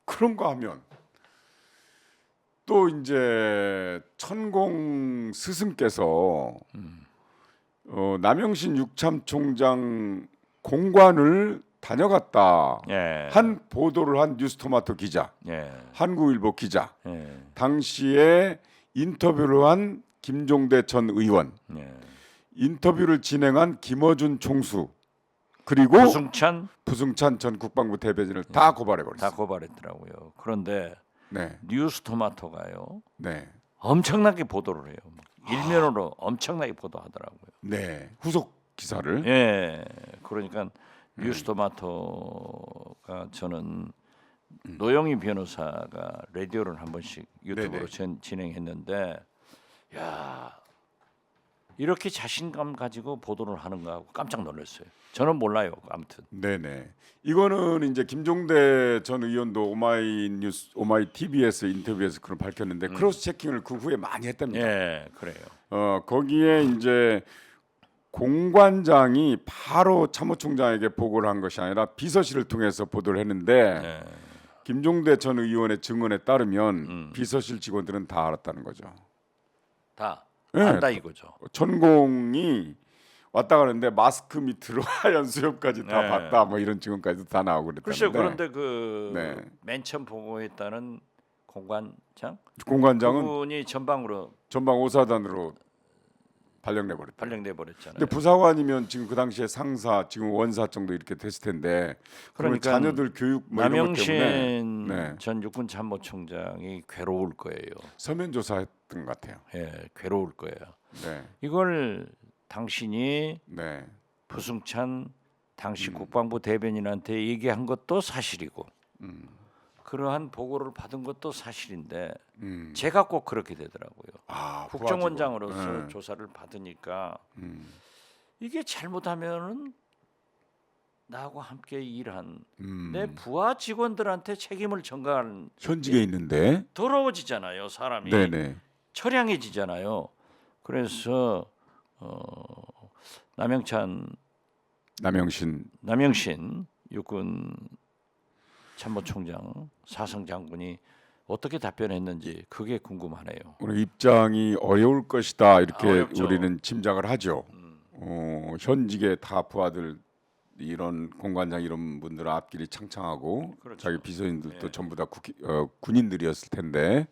그런 거 하면 또 이제 천공 스승께서 남영신 육참총장 공관을 다녀갔다 예. 한 보도를 한 뉴스토마토 기자, 예. 한국일보 기자, 예. 당시에 인터뷰를 한 김종대 전 의원, 예. 인터뷰를 진행한 김어준 총수, 그리고 부승찬 전 국방부 대변인을 다 고발해 버렸어요. 다 고발했더라고요. 그런데 네, 뉴스토마토가요. 네, 엄청나게 보도를 해요. 일면으로 엄청나게 보도하더라고요. 네. 후속 기사를. 예. 그러니까 뉴스토마토가 저는 노영희 변호사가 라디오를 한 번씩 유튜브로 진행했는데, 야, 이렇게 자신감 가지고 보도를 하는가 하고 깜짝 놀랐어요. 저는 몰라요. 아무튼. 네네. 이거는 이제 김종대 전 의원도 오마이뉴스, 오마이TV에서 인터뷰에서 그걸 밝혔는데 크로스 체킹을 그 후에 많이 했답니다. 예, 그래요. 거기에 이제 공관장이 바로 참모총장에게 보고를 한 것이 아니라 비서실을 통해서 보도를 했는데 예. 김종대 전 의원의 증언에 따르면 비서실 직원들은 다 알았다는 거죠. 다 예, 안다 이거죠. 천공이 왔다 가는데 마스크 밑으로 하얀 수염까지 다 네. 봤다 뭐 이런 증언까지도 다 나오고 글쎄요. 그랬다는데 그런데 그 네. 맨 처음 보고했다는 공관장 공관장은 그분이 전방으로 전방 5사단으로 발령내 버렸다. 발령돼 버렸잖아요. 근데 부사관이면 지금 그 당시에 상사, 지금 원사 정도 이렇게 됐을 텐데 그러면 그러니까 자녀들 교육 뭐 이런 것 때문에 남영신 네. 전 육군 참모총장이 괴로울 거예요. 서면 조사했던 것 같아요. 예, 괴로울 거예요. 네, 이걸 당신이 네, 부승찬 당시 국방부 대변인한테 얘기한 것도 사실이고 그러한 보고를 받은 것도 사실인데 제가 꼭 그렇게 되더라고요. 아, 국정원장으로서 네. 조사를 받으니까 이게 잘못하면은 나하고 함께 일한 내 부하 직원들한테 책임을 전가하는 현직에 있는데, 더러워지잖아요. 사람이 네네, 처량해지잖아요. 그래서 남영신 육군 참모총장 사성 장군이 어떻게 답변했는지 그게 궁금하네요. 오늘 입장이 어려울 것이다 이렇게 어렵죠. 우리는 짐작을 하죠. 현직에 다 부하들 이런 공관장 이런 분들은 앞길이 창창하고 그렇죠. 자기 비서인들도 예. 전부 다 군인들이었을 텐데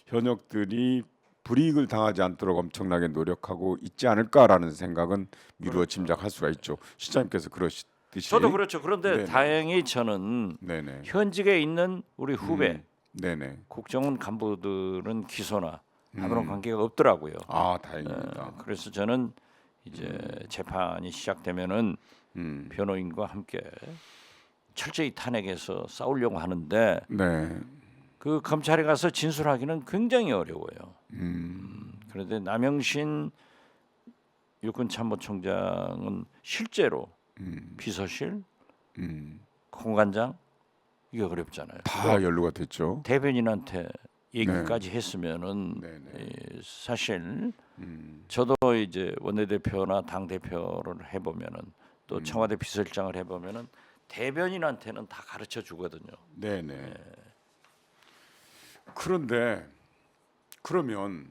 현역들이 불이익을 당하지 않도록 엄청나게 노력하고 있지 않을까라는 생각은 미루어 짐작할 수가 있죠. 시장님께서 그러시듯이 저도 그렇죠. 그런데 네네. 다행히 저는 네네, 현직에 있는 우리 후배 네네. 국정원 간부들은 기소나 아무런 관계가 없더라고요. 아 다행입니다. 그래서 저는 이제 재판이 시작되면은 변호인과 함께 철저히 탄핵해서 싸우려고 하는데 네, 그 검찰에 가서 진술하기는 굉장히 어려워요. 그런데 남영신 육군 참모총장은 실제로 비서실, 공관장 이게 어렵잖아요. 다 연루가 됐죠. 대변인한테 얘기까지 했으면은 네네. 사실 저도 이제 원내대표나 당 대표를 해보면은 또 청와대 비서실장을 해보면은 대변인한테는 다 가르쳐 주거든요. 네네. 그런데 그러면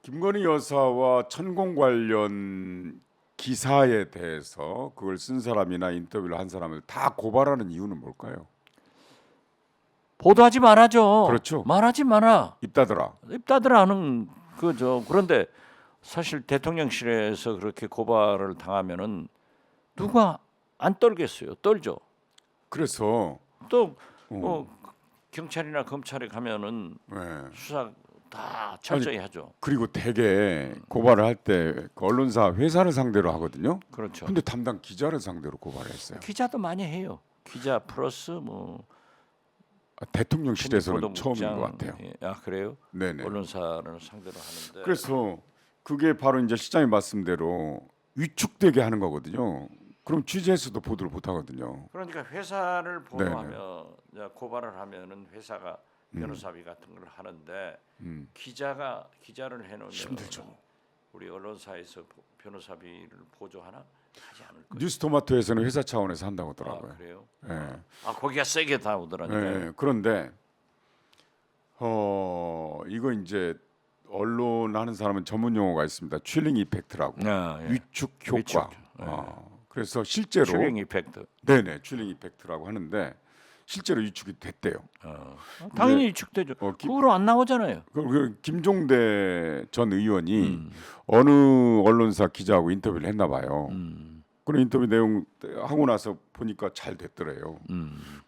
김건희 여사와 천공 관련 기사에 대해서 그걸 쓴 사람이나 인터뷰를 한 사람을 다 고발하는 이유는 뭘까요? 보도하지 말아죠. 그렇죠. 말하지 마라. 입다더라. 입다들하는 그죠. 그런데 사실 대통령실에서 그렇게 고발을 당하면은 누가 안 떨겠어요. 떨죠. 그래서 또 경찰이나 검찰에 가면은 네. 수사 다 철저히 하죠. 그리고 대개 고발을 할 때 그 언론사 회사를 상대로 하거든요. 그렇죠. 근데 담당 기자를 상대로 고발을 했어요. 기자도 많이 해요. 기자 플러스 뭐 대통령실에서는 처음인 보도국장, 것 같아요. 예. 아 그래요? 네네. 언론사를 상대로 하는데. 그래서 그게 바로 이제 시장님 말씀대로 위축되게 하는 거거든요. 그럼 취재에서도 보도를 못 하거든요. 그러니까 회사를 보도하면 고발을 하면은 회사가 변호사비 같은 걸 하는데 기자를 해놓으면 힘들죠. 우리 언론사에서 변호사비를 보조하나? 하지 않을 거예요. 뉴스토마토에서는 회사 차원에서 한다고 아, 하더라고요. 그래요? 예. 아 거기가 세게 다오더라고요. 예, 그런데 이거 이제 언론 하는 사람은 전문 용어가 있습니다. 칠링 이펙트라고. 예. 위축 효과. 위축, 예. 그래서 실제로 츄링 이펙트. 네네 칠링 이펙트라고 하는데 실제로 위축이 됐대요. 당연히 위축되죠. 김- 그거로 안 나오잖아요. 그 김종대 전 의원이 어느 언론사 기자하고 인터뷰를 했나 봐요. 그런 인터뷰 내용 하고 나서 보니까 잘 됐더래요.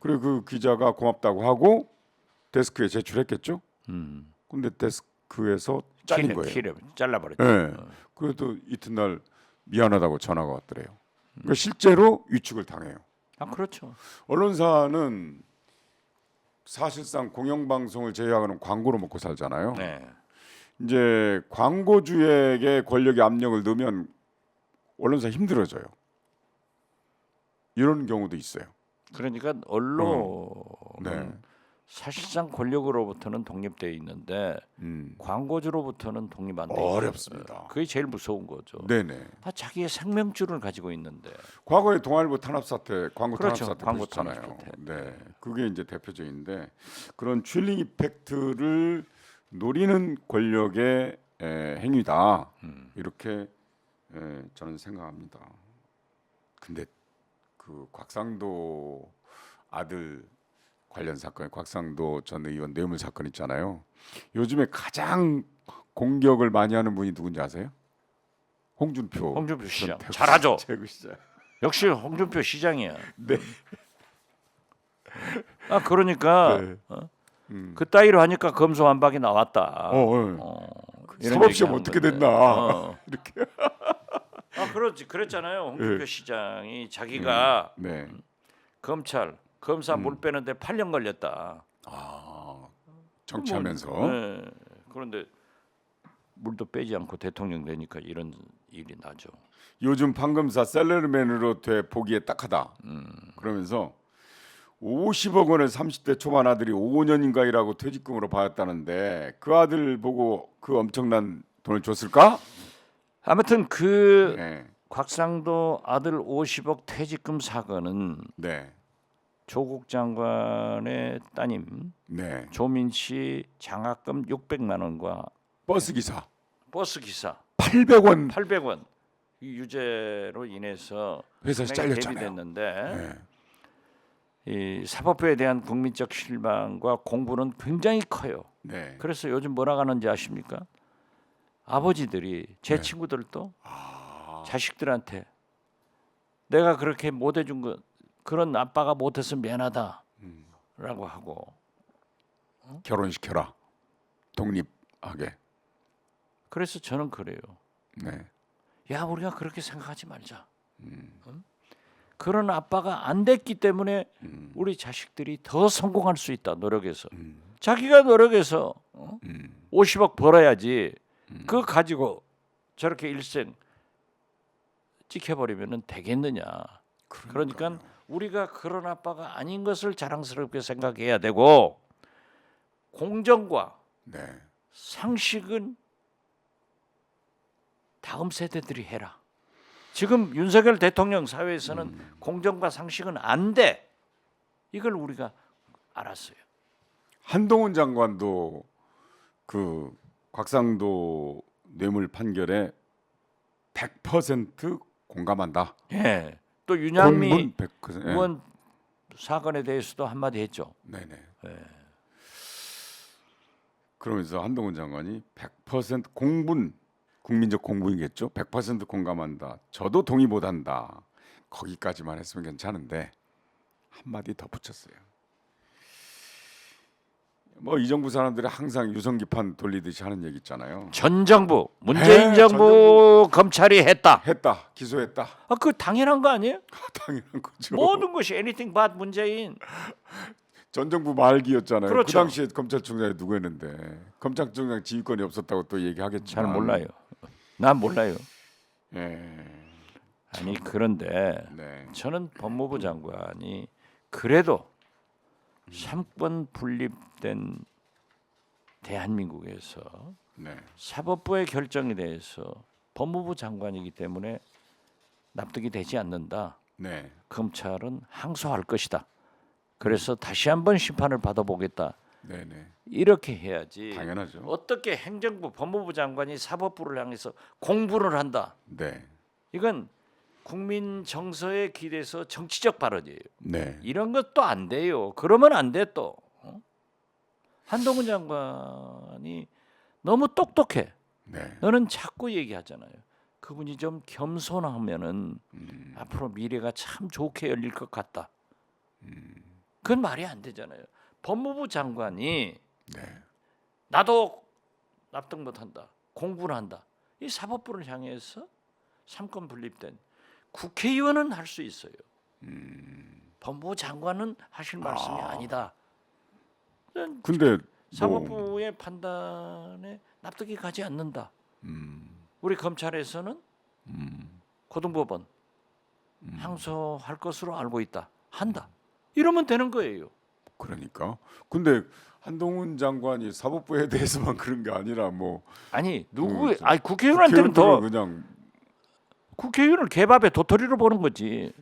그리고 그 기자가 고맙다고 하고 데스크에 제출했겠죠. 근데 데스크에서 잘린 거예요. 잘라버렸죠. 예. 그래도 이튿날 미안하다고 전화가 왔더래요. 그러니까 실제로 위축을 당해요. 아 그렇죠. 언론사는 사실상 공영방송을 제외하고는 광고로 먹고 살잖아요. 네. 이제 광고주에게 권력의 압력을 넣으면 언론사 힘들어져요. 이런 경우도 있어요. 그러니까 언론은 네. 사실상 권력으로부터는 독립되어 있는데 광고주로부터는 독립 안 돼. 어렵습니다. 그게 제일 무서운 거죠. 네네. 다 자기의 생명줄을 가지고 있는데. 과거에 동아일보 탄압 사태, 광고 그렇죠. 탄압 사태 광고 보셨잖아요. 탄압 사태. 네, 그게 이제 대표적인데 그런 칠링 이펙트를 노리는 권력의 행위다 이렇게 저는 생각합니다. 근데 그 곽상도 아들 관련 사건, 곽상도 전 의원 뇌물 사건 있잖아요. 요즘에 가장 공격을 많이 하는 분이 누군지 아세요? 홍준표. 홍준표 시장 잘하죠. 최고 시장. 역시 홍준표 시장이야. 네. 아 그러니까 네. 그 따위로 하니까 검소완박이 나왔다. 이런 사법시험 얘기하는 어떻게 건데. 됐나 이렇게. 아 그렇지 그랬잖아요. 홍준표 네. 시장이 자기가 네. 검사 물 빼는데 8년 걸렸다. 정치하면서. 네. 그런데 물도 빼지 않고 대통령 되니까 이런 일이 나죠. 요즘 판검사 셀러리맨으로 돼 보기에 딱하다. 그러면서 50억 원을 30대 초반 아들이 5년인가 일하고 퇴직금으로 받았다는데 그 아들 보고 그 엄청난 돈을 줬을까? 아무튼 그 네. 곽상도 아들 50억 퇴직금 사건은 네. 조국 장관의 따님 네. 조민 씨 장학금 600만 원과 버스 기사 버스 기사 800원 800원 이 유죄로 인해서 회사에서 금액이 잘렸잖아요. 대비됐는데 네. 이 사법부에 대한 국민적 실망과 공분은 굉장히 커요. 네. 그래서 요즘 뭐라 하는지 아십니까? 아버지들이 제 네. 친구들도 자식들한테 내가 그렇게 못해준 거 그런 아빠가 못해서 미안하다라고 하고 결혼시켜라. 독립하게. 그래서 저는 그래요. 네. 야 우리가 그렇게 생각하지 말자. 응? 그런 아빠가 안 됐기 때문에 우리 자식들이 더 성공할 수 있다 노력해서 자기가 노력해서 50억 벌어야지 그거 가지고 저렇게 일생 찍혀버리면 되겠느냐. 그러니까 우리가 그런 아빠가 아닌 것을 자랑스럽게 생각해야 되고 공정과 네. 상식은 다음 세대들이 해라. 지금 윤석열 대통령 사회에서는 공정과 상식은 안 돼. 이걸 우리가 알았어요. 한동훈 장관도 그 곽상도 뇌물 판결에 100% 공감한다. 예. 또 윤양미 공분 100%. 예. 의원 사건에 대해서도 한마디 했죠. 네네. 예. 그러면서 한동훈 장관이 100% 공분, 국민적 공분이겠죠. 100% 공감한다. 저도 동의 못한다. 거기까지만 했으면 괜찮은데 한마디 더 붙였어요. 뭐 이 정부 사람들이 항상 유성기판 돌리듯이 하는 얘기 있잖아요. 전 정부 문재인 정부 검찰이 했다. 했다, 기소했다. 아, 그 당연한 거 아니에요? 당연한 거죠. 모든 것이 anything but 문재인. 전 정부 말기였잖아요. 그렇죠. 그 당시에 검찰총장이 누구였는데 검찰총장 지휘권이 없었다고 또 얘기하겠지만 잘 몰라요. 난 몰라요. 예. 아니 그런데 네. 저는 법무부 장관이 그래도 3권 분립된 대한민국에서 네. 사법부의 결정에 대해서 법무부 장관이기 때문에 납득이 되지 않는다. 네. 검찰은 항소할 것이다. 그래서 다시 한번 심판을 받아보겠다. 네네. 이렇게 해야지. 당연하죠. 어떻게 행정부, 법무부 장관이 사법부를 향해서 공분을 한다. 네. 이건 국민 정서에 기대서 정치적 발언이에요. 네. 이런 것도 안 돼요. 그러면 안 돼 또. 한동훈 장관이 너무 똑똑해. 네. 너는 자꾸 얘기하잖아요. 그분이 좀 겸손하면은 앞으로 미래가 참 좋게 열릴 것 같다. 그건 말이 안 되잖아요. 법무부 장관이 네. 나도 납득 못한다. 공부를 한다. 이 사법부를 향해서 삼권 분립된 국회의원은 할 수 있어요. 법무부 장관은 하실 말씀이 아니다. 근데 사법부의 판단에 납득이 가지 않는다. 우리 검찰에서는 고등법원 항소할 것으로 알고 있다. 한다. 이러면 되는 거예요. 그러니까. 근데 한동훈 장관이 사법부에 대해서만 그런 게 아니라 뭐 아니 누구? 저- 아니 국회의원한테는 더 그냥 국회의원을 개밥에 도토리로 보는 거지.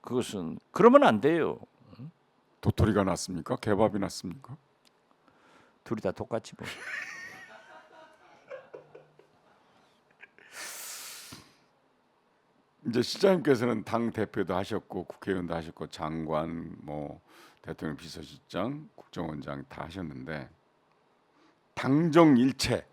그것은 그러면 안 돼요. 도토리가 났습니까? 개밥이 났습니까? 둘이 다 똑같지 뭐. 이제 시장님께서는 당 대표도 하셨고 국회의원도 하셨고 장관 뭐 대통령 비서실장, 국정원장 다 하셨는데 당정일체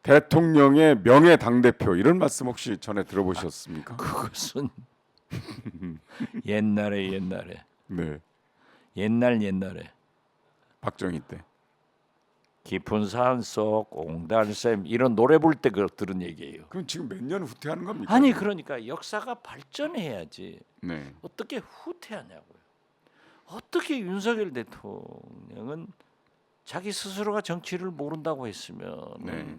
대통령의 명예 당 대표 이런 말씀 혹시 전에 들어보셨습니까? 그것은 옛날에 네, 옛날에 박정희 때. 깊은 산속 옹달샘 이런 노래 부를 때 그 들은 얘기예요. 그럼 지금 몇 년 후퇴하는 겁니까? 아니 그러니까 역사가 발전해야지. 네, 어떻게 후퇴하냐고요. 어떻게 윤석열 대통령은 자기 스스로가 정치를 모른다고 했으면 네.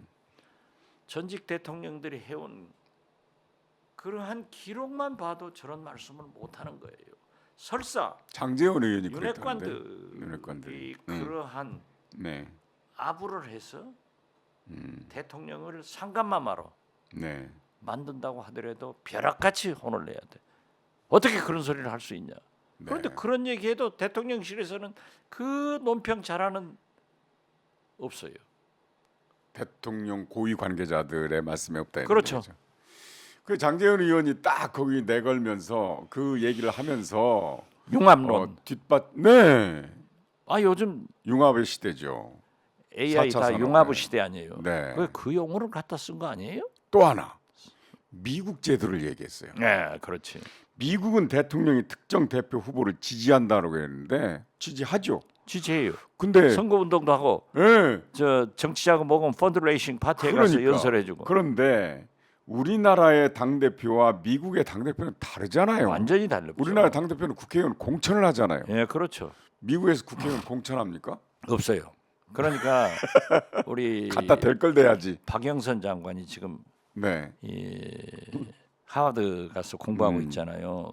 전직 대통령들이 해온 그러한 기록만 봐도 저런 말씀을 못하는 거예요. 설사 장제원 의원이 그랬다는데. 윤핵관들이 그러한 네, 아부를 해서 대통령을 상감마마로 네, 만든다고 하더라도 벼락같이 혼을 내야 돼. 어떻게 그런 소리를 할 수 있냐. 그런데 네. 그런 얘기해도 대통령실에서는 그 논평 잘하는 없어요. 대통령 고위 관계자들의 말씀에 없다. 이런 그렇죠. 얘기죠. 그 장제원 의원이 딱 거기 내걸면서 그 얘기를 하면서 융합론. 네, 요즘 융합의 시대죠. AI 4차 다 산업. 융합의 시대 아니에요. 네. 그 용어를 갖다 쓴 거 아니에요? 또 하나 미국 제도를 얘기했어요. 네, 그렇지. 미국은 대통령이 특정 대표 후보를 지지한다라고 했는데 지지하죠. 지지해요. 근데 선거 운동도 하고 예, 저 정치자금 모금 펀드레이싱 파티에 가서 그러니까. 연설해주고 그런데 우리나라의 당 대표와 미국의 당 대표는 다르잖아요. 완전히 다르죠. 우리나라 당 대표는 국회의원 공천을 하잖아요. 예, 그렇죠. 미국에서 국회의원 공천합니까? 없어요. 그러니까 우리 갖다 댈 걸 대야지. 박영선 장관이 지금 네, 이 하버드 가서 공부하고 있잖아요.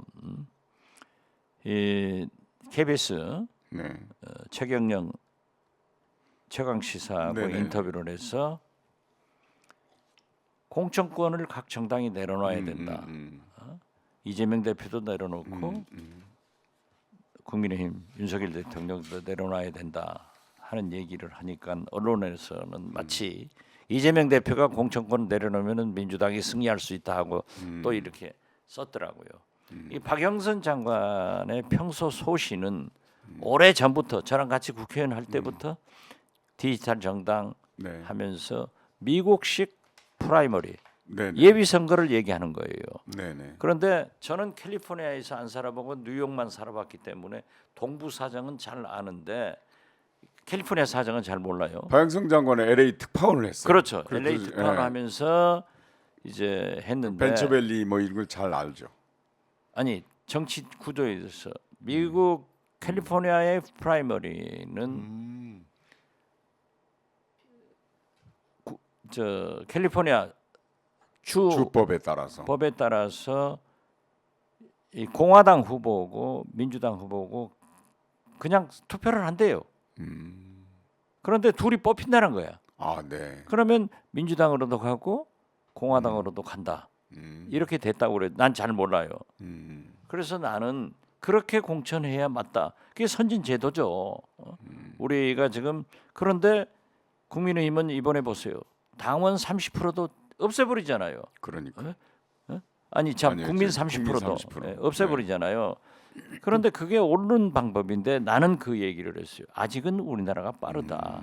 이 KBS 네, 최경영 최강 시사하고 네네. 인터뷰를 해서 공천권을 각 정당이 내려놔야 된다. 이재명 대표도 내려놓고 국민의힘 윤석열 대통령도 내려놔야 된다 하는 얘기를 하니까 언론에서는 마치 이재명 대표가 공천권 내려놓으면 민주당이 승리할 수 있다 하고 또 이렇게 썼더라고요. 이 박영선 장관의 평소 소신은 오래 전부터 저랑 같이 국회의원 할 때부터 디지털 정당 네, 하면서 미국식 프라이머리 네, 네, 예비 선거를 얘기하는 거예요. 네, 네. 그런데 저는 캘리포니아에서 안 살아보고 뉴욕만 살아봤기 때문에 동부 사정은 잘 아는데 캘리포니아 사정은 잘 몰라요. 박영선 장관은 LA 특파원을 했어요. 그렇죠. 그래서, LA 특파원 예, 하면서 이제 했는데 벤처밸리 뭐 이런 걸 잘 알죠. 아니 정치 구도에 대해서 미국 캘리포니아의 프라이머리는 저 캘리포니아 주법에 따라서. 법에 따라서 이 공화당 후보고 민주당 후보고 그냥 투표를 한대요. 그런데 둘이 뽑힌다는 거야. 아, 네. 그러면 민주당으로도 가고 공화당으로도 간다. 이렇게 됐다고 그래. 난 잘 몰라요. 음. 그래서 나는 그렇게 공천해야 맞다. 그게 선진 제도죠. 우리가 지금 그런데 국민의힘은 이번에 보세요. 당원 30%도 없애버리잖아요. 그러니까. 아니 참 아니요, 국민 지금 30%도 국민 30%. 없애버리잖아요. 그런데 그게 옳은 방법인데 나는 그 얘기를 했어요. 아직은 우리나라가 빠르다.